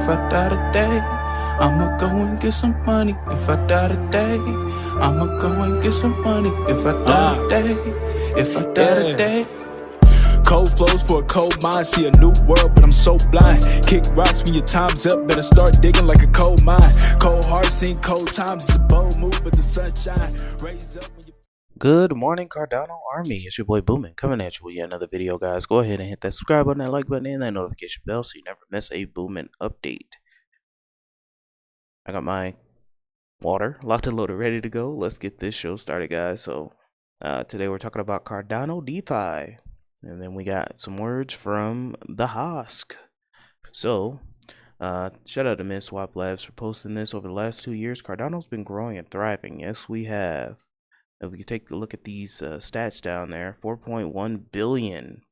If I die today, I'ma go and get some money. If I die today, I'ma go and get some money. If I die today, if I die today. Cold flows for a cold mind, see a new world, but I'm so blind. Kick rocks when your time's up, better start digging like a coal mine. Cold heart, seen cold times, it's a bold move, but the sunshine raise up when you... Good morning, Cardano Army. It's your boy Boomin coming at you with yet another video, guys. Go ahead and hit that subscribe button, that like button, and that notification bell so you never miss a Boomin update. I got my water locked and loaded, ready to go. Let's get this show started, guys. So today we're talking about Cardano DeFi. And then we got some words from the Husk. So, shout out to MinSwap Labs for posting this. Over the last 2 years, Cardano's been growing and thriving. Yes, we have. If we take a look at these stats down there, 4.1 billion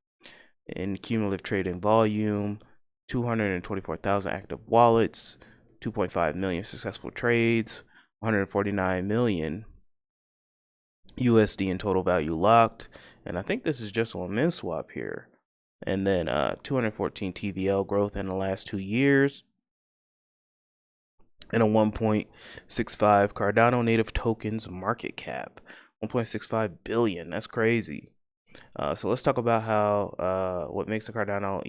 in cumulative trading volume, 224,000 active wallets, 2.5 million successful trades, 149 million USD in total value locked. And I think this is just on MinSwap here. And then 214 TVL growth in the last 2 years. And a 1.65 Cardano native tokens market cap. 1.65 billion. That's crazy. So let's talk about how what makes the Cardano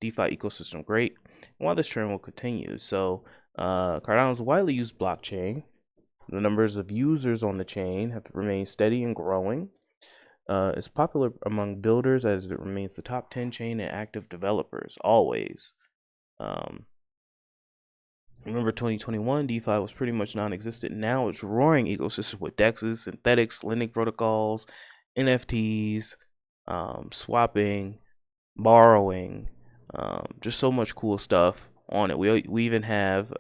DeFi ecosystem great and why this trend will continue. So Cardano is a widely used blockchain. The numbers of users on the chain have remained steady and growing. It's popular among builders as it remains the top 10 chain and active developers, always. Remember 2021, DeFi was pretty much non-existent. Now it's roaring ecosystem with DEXs, synthetics, lending protocols, NFTs, swapping, borrowing, just so much cool stuff on it. We even have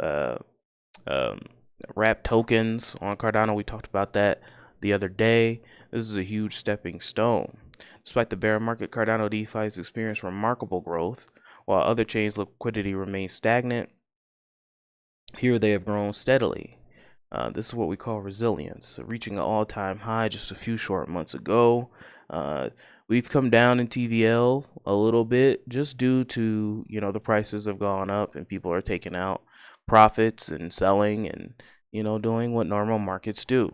wrap tokens on Cardano. We talked about that the other day. This is a huge stepping stone. Despite the bear market, Cardano DeFi has experienced remarkable growth, while other chains' liquidity remains stagnant. Here they have grown steadily. This is what we call resilience, reaching an all-time high just a few short months ago. We've come down in TVL a little bit just due to, the prices have gone up and people are taking out profits and selling and, doing what normal markets do.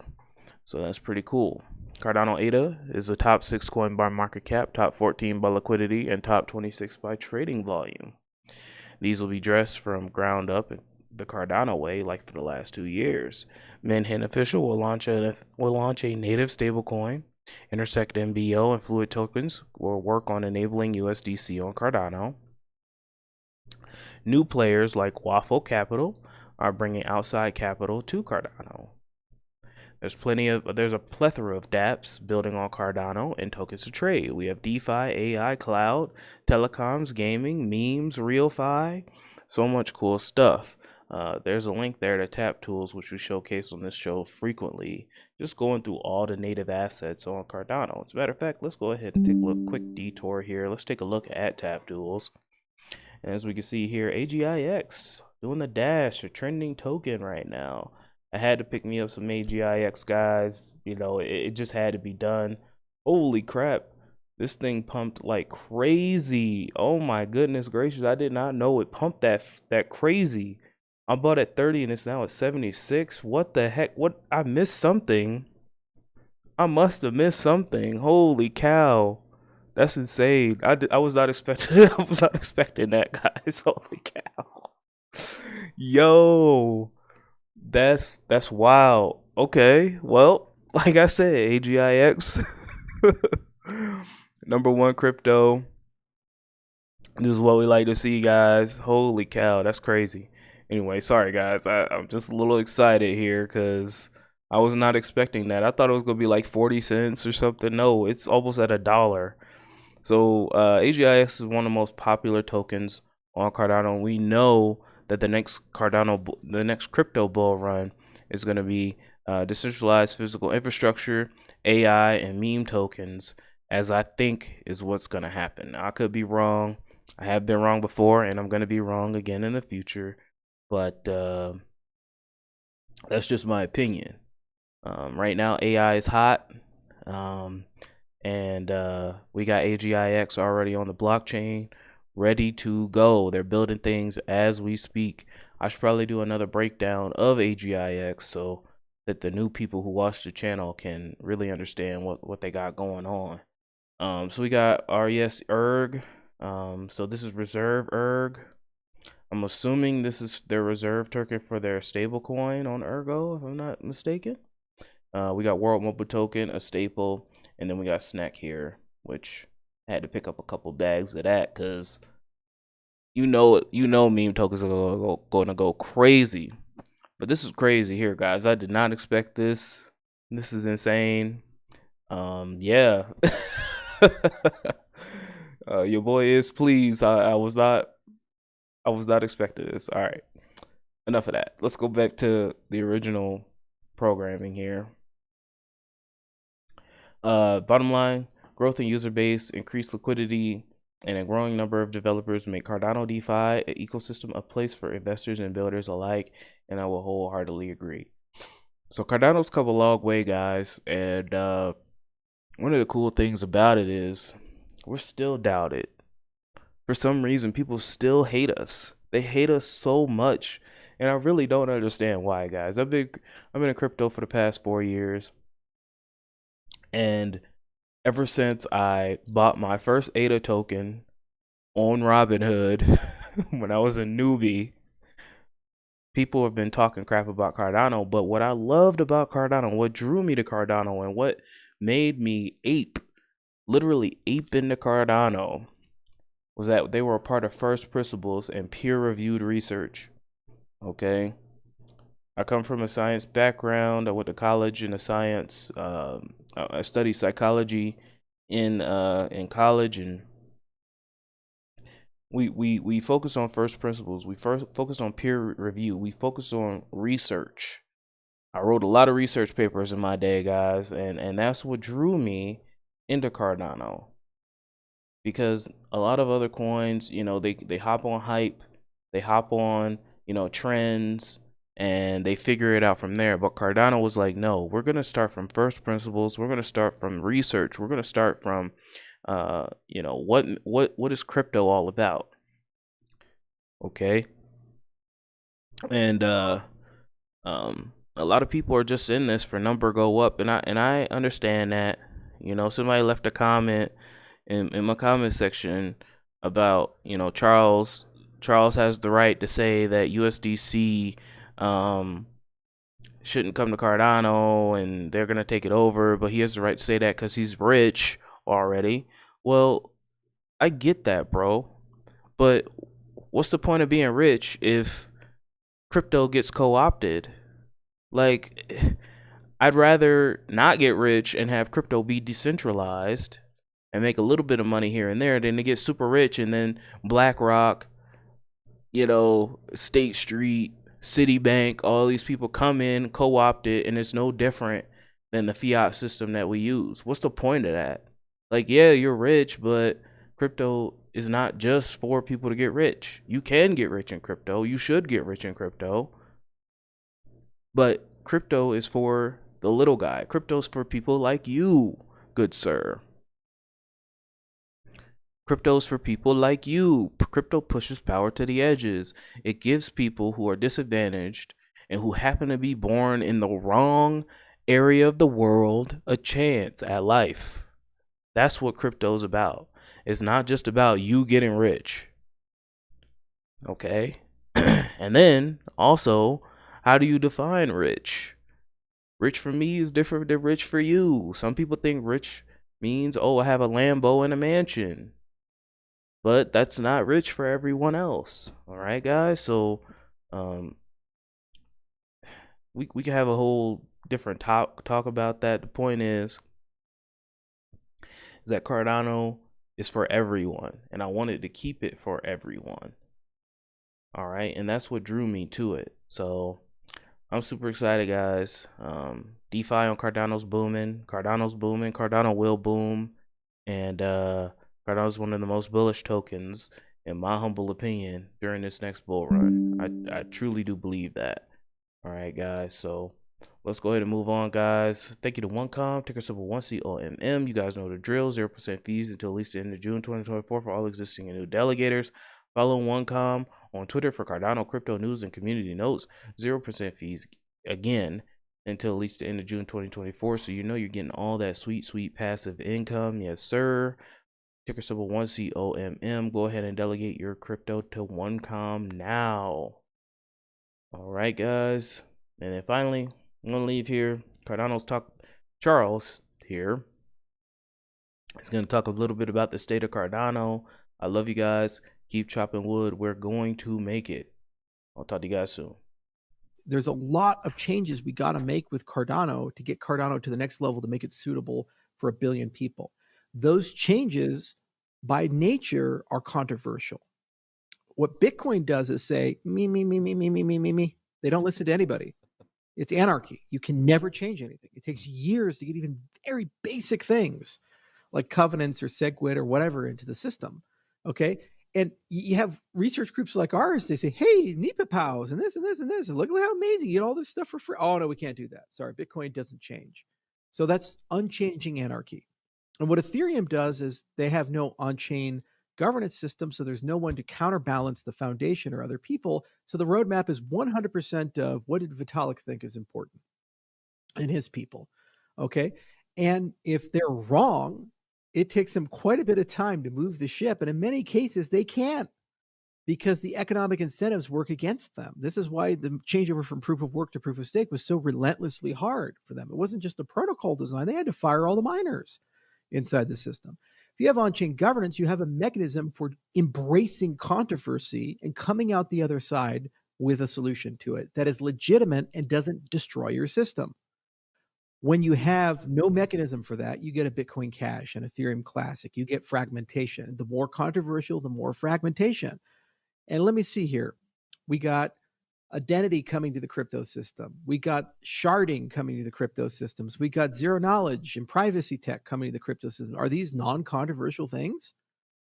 So that's pretty cool. Cardano ADA is the top 6 coin by market cap, top 14 by liquidity, and top 26 by trading volume. These will be dressed from ground up the Cardano way, like for the last 2 years. Vechain official will launch a native stablecoin. Intersect MBO and Fluid tokens will work on enabling USDC on Cardano. New players like Waffle Capital are bringing outside capital to Cardano. There's a plethora of dApps building on Cardano and tokens to trade. We have DeFi, AI, cloud, telecoms, gaming, memes, RealFi, so much cool stuff. There's a link there to Tap Tools, which we showcase on this show frequently, just going through all the native assets on Cardano. As a matter of fact, let's go ahead and take a quick detour here. Let's take a look at Tap Tools. And as we can see here, AGIX doing the dash, a trending token right now. I had to pick me up some AGIX, guys. It just had to be done. Holy crap. This thing pumped like crazy. Oh my goodness gracious. I did not know it pumped that crazy. I bought at 30 and it's now at 76. What the heck? What? I missed something. I must have missed something. Holy cow. That's insane. I was not expecting I was not expecting that, guys. Holy cow. Yo. That's wild. Okay, well, like I said, AGIX, #1 crypto. This is what we like to see, guys. Holy cow, that's crazy. Anyway, sorry guys, I'm just a little excited here because I was not expecting that. I thought it was gonna be like 40 cents or something. No, it's almost at $1. So AGIX is one of the most popular tokens on Cardano. We know that the next crypto bull run is going to be decentralized physical infrastructure, AI, and meme tokens, as I think is what's going to happen. Now, I could be wrong. I have been wrong before, and I'm going to be wrong again in the future. But that's just my opinion. Right now, AI is hot. And we got AGIX already on the blockchain. ready to go. They're building things as we speak. I should probably do another breakdown of AGIX so that the new people who watch the channel can really understand what they got going on. So we got RES ERG. So this is reserve ERG. I'm assuming this is their reserve token for their stable coin on Ergo, if I'm not mistaken. We got World Mobile Token, a staple, and then we got Snack here, which I had to pick up a couple bags of that because you know meme tokens are going to go crazy. But this is crazy here, guys. I did not expect this. This is insane. Yeah. Your boy is pleased. I was not expecting this. All right. Enough of that. Let's go back to the original programming here. Bottom line, growth in user base, increased liquidity, and a growing number of developers make Cardano DeFi an ecosystem, a place for investors and builders alike, and I will wholeheartedly agree. So Cardano's come a long way, guys, and one of the cool things about it is we're still doubted. For some reason, people still hate us. They hate us so much, and I really don't understand why, guys. I've been in crypto for the past 4 years, and ever since I bought my first ADA token on Robinhood when I was a newbie, people have been talking crap about Cardano. But what I loved about Cardano, what drew me to Cardano, and what made me literally ape into Cardano, was that they were a part of first principles and peer-reviewed research. Okay, I come from a science background. I went to college in a science. I studied psychology in college, and we focus on first principles. We focus on peer review. We focus on research. I wrote a lot of research papers in my day, guys, and that's what drew me into Cardano. Because a lot of other coins, they hop on hype, they hop on, trends, and they figure it out from there. But Cardano was like, no, we're going to start from first principles. We're going to start from research. We're going to start from, what is crypto all about? Okay. And a lot of people are just in this for number go up. And I understand that. Somebody left a comment in my comment section about, Charles has the right to say that USDC shouldn't come to Cardano and they're going to take it over, but he has the right to say that because he's rich already. Well, I get that, bro. But what's the point of being rich if crypto gets co-opted? Like, I'd rather not get rich and have crypto be decentralized and make a little bit of money here and there than to get super rich and then BlackRock, State Street, Citibank, all these people come in, co-opt it, and it's no different than the fiat system that we use. What's the point of that? Like, yeah, you're rich, but crypto is not just for people to get rich. You can get rich in crypto. You should get rich in crypto. But crypto is for the little guy. Crypto's for people like you, good sir. Crypto's for people like you. Crypto pushes power to the edges. It gives people who are disadvantaged and who happen to be born in the wrong area of the world a chance at life. That's what crypto's about. It's not just about you getting rich. Okay? And then, also, how do you define rich? Rich for me is different than rich for you. Some people think rich means, I have a Lambo and a mansion. But that's not rich for everyone else. All right, guys? So, we can have a whole different talk about that. The point is that Cardano is for everyone, and I wanted to keep it for everyone. All right, and that's what drew me to it. So I'm super excited, guys. DeFi on Cardano's booming. Cardano will boom, and Cardano's one of the most bullish tokens, in my humble opinion, during this next bull run. I truly do believe that. All right, guys. So Let's go ahead and move on, guys. Thank you to OneCom, ticker symbol 1COMM. You guys know the drill. 0% fees until at least the end of June 2024 for all existing and new delegators. Follow OneCom on Twitter for Cardano crypto news and community notes. 0% fees again until at least the end of June 2024. So you know you're getting all that sweet, sweet passive income. Yes, sir. Ticker symbol 1COMM. Go ahead and delegate your crypto to OneCom now. All right, guys. And then finally, I'm going to leave here. Charles here is going to talk a little bit about the state of Cardano. I love you guys. Keep chopping wood. We're going to make it. I'll talk to you guys soon. There's a lot of changes we got to make with Cardano to get Cardano to the next level to make it suitable for 1 billion people. Those changes by nature are controversial. What Bitcoin does is say, me. They don't listen to anybody. It's anarchy. You can never change anything. It takes years to get even very basic things like covenants or SegWit or whatever into the system. Okay. And you have research groups like ours. They say, hey, NEPA and this and this and this. And look how amazing. You get all this stuff for free. Oh, no, we can't do that. Sorry. Bitcoin doesn't change. So that's unchanging anarchy. And what Ethereum does is they have no on-chain governance system, so there's no one to counterbalance the foundation or other people. So the roadmap is 100% of what did Vitalik think is important and his people, okay? And if they're wrong, it takes them quite a bit of time to move the ship, and in many cases, they can't because the economic incentives work against them. This is why the changeover from proof of work to proof of stake was so relentlessly hard for them. It wasn't just a protocol design. They had to fire all the miners inside the system. If you have on-chain governance, you have a mechanism for embracing controversy and coming out the other side with a solution to it that is legitimate and doesn't destroy your system. When you have no mechanism for that, you get a Bitcoin Cash, an Ethereum Classic. You get fragmentation. The more controversial, the more fragmentation. And let me see here. We got identity coming to the crypto system. We got sharding coming to the crypto systems. We got zero knowledge and privacy tech coming to the crypto system. Are these non-controversial things?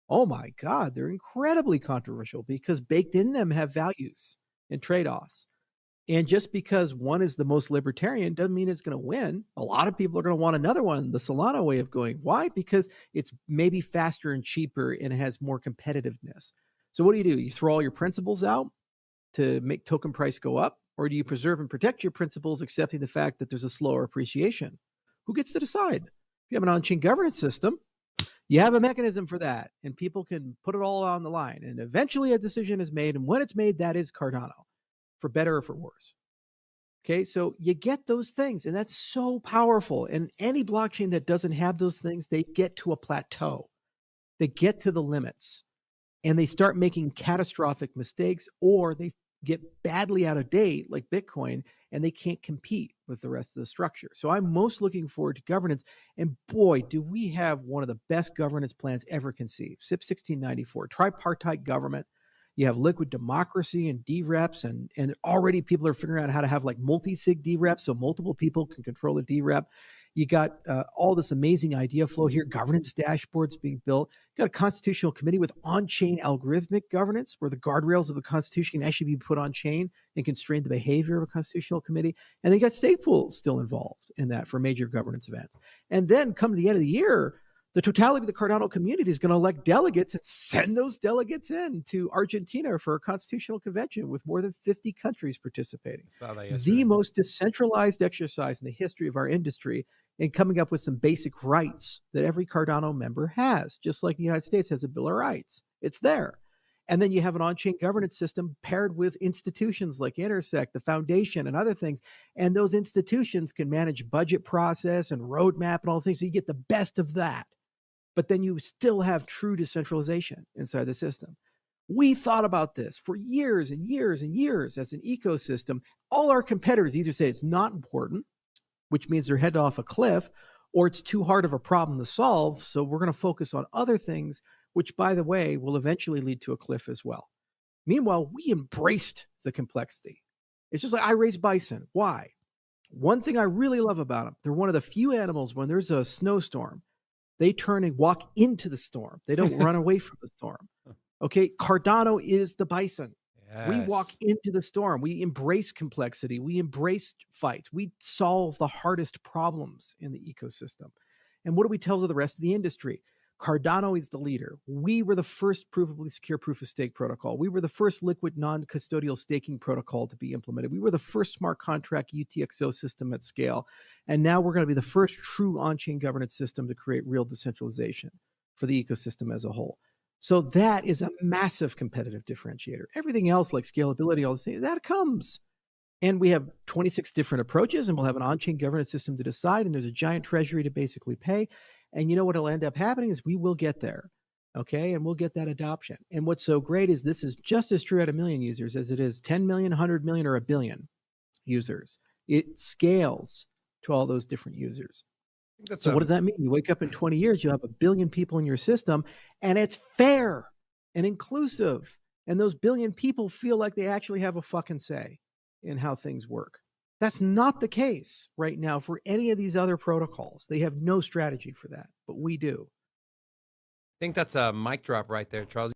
Oh my God, they're incredibly controversial because baked in them have values and trade-offs. And just because one is the most libertarian doesn't mean it's going to win. A lot of people are going to want another one, the Solana way of going. Why? Because it's maybe faster and cheaper and it has more competitiveness. So what do? You throw all your principles out to make token price go up? Or do you preserve and protect your principles, accepting the fact that there's a slower appreciation? Who gets to decide? If you have an on-chain governance system, you have a mechanism for that, and people can put it all on the line. And eventually a decision is made, and when it's made, that is Cardano, for better or for worse. Okay, so you get those things, and that's so powerful. And any blockchain that doesn't have those things, they get to a plateau. They get to the limits. And they start making catastrophic mistakes, or they get badly out of date like Bitcoin, and they can't compete with the rest of the structure. So I'm most looking forward to governance. And boy, do we have one of the best governance plans ever conceived. SIP 1694, tripartite government. You have liquid democracy and DREPs, and already people are figuring out how to have like multi-sig DREPs so multiple people can control a DREP. You got all this amazing idea flow here, governance dashboards being built. You got a constitutional committee with on-chain algorithmic governance where the guardrails of the Constitution can actually be put on-chain and constrain the behavior of a constitutional committee. And they got stake pools still involved in that for major governance events. And then come to the end of the year, the totality of the Cardano community is going to elect delegates and send those delegates in to Argentina for a constitutional convention with more than 50 countries participating. The most decentralized exercise in the history of our industry, and coming up with some basic rights that every Cardano member has, just like the United States has a Bill of Rights. It's there. And then you have an on-chain governance system paired with institutions like Intersect, the foundation, and other things. And those institutions can manage budget process and roadmap and all the things. So you get the best of that. But then you still have true decentralization inside the system. We thought about this for years and years and years as an ecosystem. All our competitors either say it's not important, which means they're headed off a cliff, or it's too hard of a problem to solve, so we're going to focus on other things, which, by the way, will eventually lead to a cliff as well. Meanwhile, we embraced the complexity. It's just like I raise bison. Why? One thing I really love about them, they're one of the few animals when there's a snowstorm, they turn and walk into the storm. They don't run away from the storm. Okay, Cardano is the bison. We walk into the storm. We embrace complexity. We embrace fights. We solve the hardest problems in the ecosystem. And what do we tell to the rest of the industry? Cardano is the leader. We were the first provably secure proof of stake protocol. We were the first liquid non-custodial staking protocol to be implemented. We were the first smart contract UTXO system at scale. And now we're going to be the first true on-chain governance system to create real decentralization for the ecosystem as a whole. So that is a massive competitive differentiator. Everything else like scalability, all this, that comes. And we have 26 different approaches, and we'll have an on-chain governance system to decide, and there's a giant treasury to basically pay. And you know what will end up happening is we will get there, okay? And we'll get that adoption. And what's so great is this is just as true at 1 million users as it is 10 million, 100 million, or 1 billion users. It scales to all those different users. So what does that mean? You wake up in 20 years, you have 1 billion people in your system, and it's fair and inclusive. And those 1 billion people feel like they actually have a fucking say in how things work. That's not the case right now for any of these other protocols. They have no strategy for that, but we do. I think that's a mic drop right there, Charles.